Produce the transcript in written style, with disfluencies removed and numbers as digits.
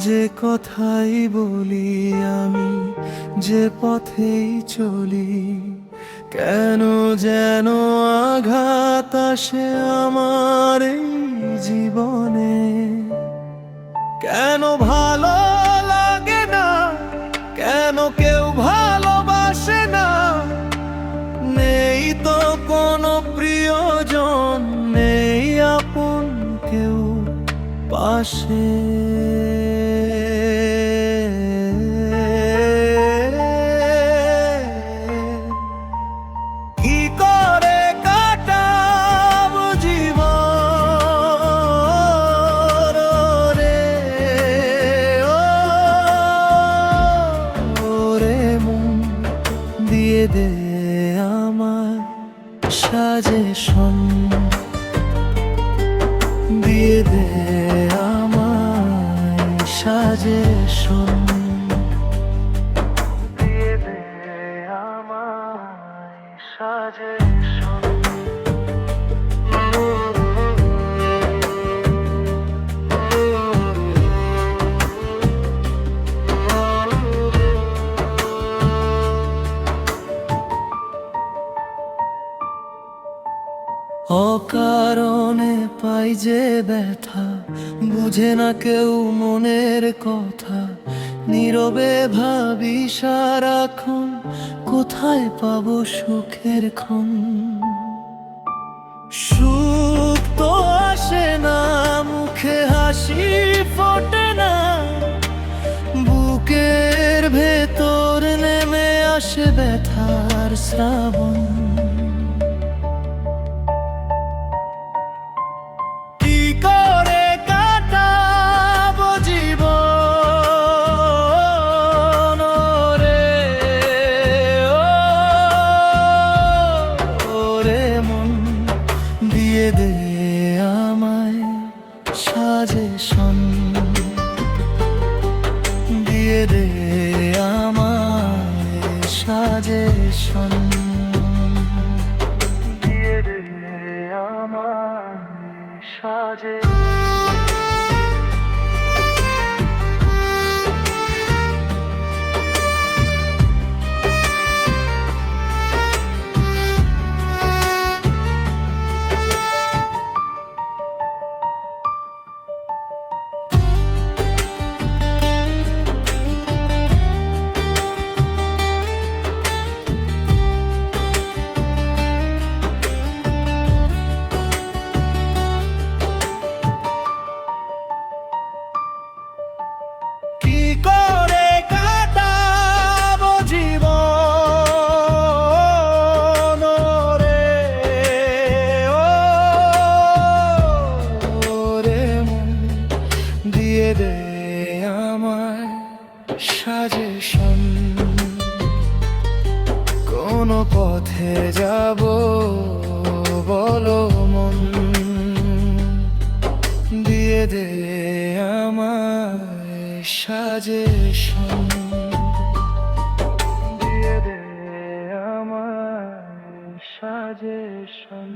যে কথাই বলি আমি, যে পথেই চলি, কেন যেন আঘাত আসে আমার এই জীবনে। কেন ভালো লাগে না, কেন কেউ ভালোবাসে না, নেই তো কোনো প্রিয়জন, নেই আপন কেউ পাশে। কি করে কাটাবো জীবন রে, ও রে মন দিয়ে দে আমার সাজেশন, দিয়ে দে আমায় সাজেশন, দিয়ে দে আমায় সাজেশন। অকারণে পাই যে ব্যথা, বুঝে না কেউ মনের কথা, নীরবে ভাবি সারাক্ষণ কোথায় পাবো সুখের ক্ষণ। সুখ তো আসে না, মুখে হাসি ফোটে না, বুকের ভেতর নেমে আসে ব্যথার শ্রাবণ। কি করে কাটাবো জীবন রে, ও রে মন দিয়ে দে আমায় সাজেশন, দিয়ে দে আমায় সাজেশন, দিয়ে দে আমায় সাজেশন। কি করে কাটাবো জীবন রে, ও রে মন দিয়ে দে আমায় সাজেশন। কোন পথে যাব বলো মন, দিয়ে দে আমায় সাজেশন, দিয়ে দে আমায় সাজেশন।